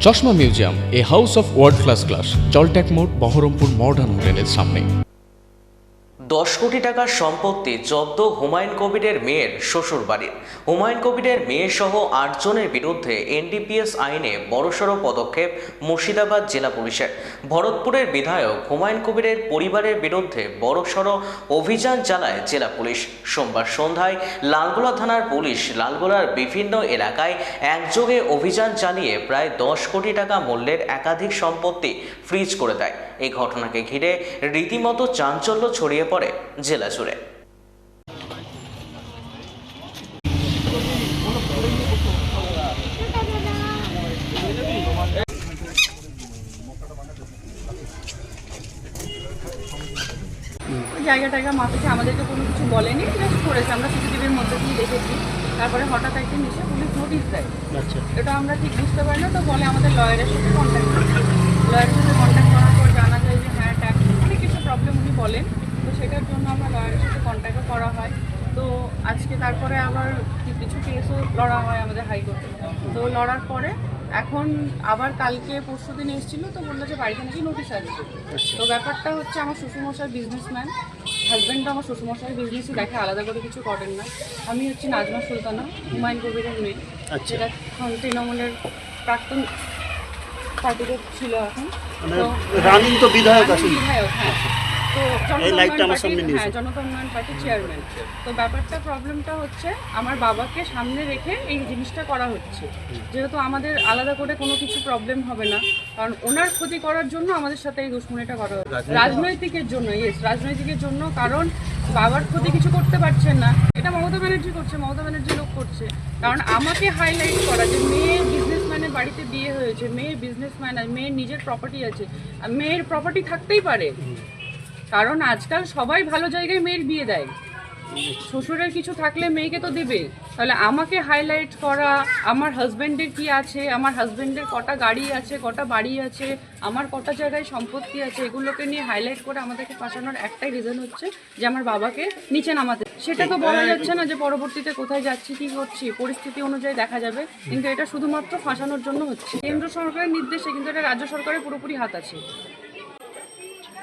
চশমা museum, a house of world class, জলট্যাক মোড়, বহরমপুর মডার্ন হোটেলের সামনে। 10 কোটি টাকার সম্পত্তি জব্দ হুমায়ুন কবিরের মেয়ের শ্বশুরবাড়ির। হুমায়ুন কবিরের মেয়ে সহ 8 জনের বিরুদ্ধে এনডিপিএস আইনে বড়সড় পদক্ষেপ মুর্শিদাবাদ জেলা পুলিশের। ভরতপুরের বিধায়ক হুমায়ুন কবিরের পরিবারের বিরুদ্ধে বড়সড় অভিযান চালায় জেলা পুলিশ। সোমবার সন্ধ্যায় লালগোলা থানার পুলিশ লালগোলার বিভিন্ন এলাকায় একযোগে অভিযান চালিয়ে প্রায় 10 কোটি টাকা মূল্যের একাধিক সম্পত্তি ফ্রিজ করে দেয়। এই ঘটনাকে ঘিরে রীতিমতো চাঞ্চল্য ছড়িয়ে পড়ে জেলা জুড়ে। জায়গাটা মাপেছে, আমাদেরকে কোনো কিছু বলেনি, জাস্ট করেছে। আমরা সিসিটিভির মধ্যে দিয়ে দেখেছি। তারপরে হঠাৎ একদিন এসে পুলিশ নোটিশ দেয়। এটা আমরা ঠিক বুঝতে পারি না, তো বলে আমাদের লয়ারের সাথে কন্ট্যাক্ট করতে। লয়ারের সাথে কন্ট্যাক্ট করার পর জানা যায় যে হ্যাঁ ট্যাক্স অনেক কিছু প্রবলেম উনি বলেন, তো সেটার জন্য আমরা লয়ারের সাথে কন্ট্যাক্টও করা হয়। তো আজকে তারপরে আবার কিছু কেসও লড়া হয় আমাদের হাইকোর্টে। তো লড়ার পরে এখন আবার কালকে পরশু দিন এসেছিলো, তো বললো যে বাড়িতে নাকি নোটিশ আসবে। তো ব্যাপারটা হচ্ছে আমার শ্বশুরমশাই বিজনেসম্যান, হাজব্যান্ডও আমার শ্বশুরমশাই বিজনেসই দেখে, আলাদা করে কিছু করেন না। আমি হচ্ছে নাজমা সুলতানা, হুমায়ুন কবিরের মেয়ে। যেটা এখন তৃণমূলের প্রাক্তন পার্টিতে ছিল, এখন রানিং তো বিধায়ক আছেন। বিধায়ক, হ্যাঁ। তো জনতা উন্নয়ন পার্টির চেয়ারম্যান। তো ব্যাপারটা প্রবলেমটা হচ্ছে আমার বাবাকে সামনে রেখে এই জিনিসটা করা হচ্ছে। যেহেতু আমাদের আলাদা করে কোনো কিছু প্রবলেম হবে না, কারণ ওনার ক্ষতি করার জন্য আমাদের সাথে এই দুশ্মনীটা করা হচ্ছে। রাজনৈতিকের জন্য, রাজনৈতিকের জন্য, কারণ বাবার ক্ষতি কিছু করতে পারছেন না। এটা মমতা ব্যানার্জি করছে, মমতা ব্যানার্জি লোক করছে। কারণ আমাকে হাইলাইট করা যে মেয়ে বিজনেসম্যানের বাড়িতে বিয়ে হয়েছে, মেয়ে বিজনেসম্যান, মেয়ের নিজের প্রপার্টি আছে, মেয়ের প্রপার্টি থাকতেই পারে, কারণ আজকাল সবাই ভালো জায়গায় মেয়ের বিয়ে দেয়। শ্বশুরের কিছু থাকলে মেয়েকে তো দেবে। তাহলে আমাকে হাইলাইট করা, আমার হাজব্যান্ডের কি আছে, আমার হাজব্যান্ডের কটা গাড়ি আছে, কটা বাড়ি আছে, আমার কটা জায়গায় সম্পত্তি আছে, এগুলোকে নিয়ে হাইলাইট করে আমাদেরকে ফাঁসানোর একটাই রিজন হচ্ছে যে আমার বাবাকে নিচে নামাতে। সেটা তো বলা যাচ্ছে না যে পরবর্তীতে কোথায় যাচ্ছি, কী করছি, পরিস্থিতি অনুযায়ী দেখা যাবে, কিন্তু এটা শুধুমাত্র ফাঁসানোর জন্য হচ্ছে। কেন্দ্র সরকারের নির্দেশে, কিন্তু এটা রাজ্য সরকারের পুরোপুরি হাত আছে।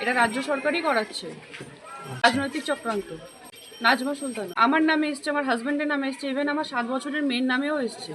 এটা রাজ্য সরকারই করাচ্ছে, রাজনৈতিক চক্রান্ত। নাজমা সুলতানা আমার নামে এসছে, আমার হাজব্যান্ডের নামে এসছে, ইভেন আমার 7 বছরের মেয়ের নামেও এসছে।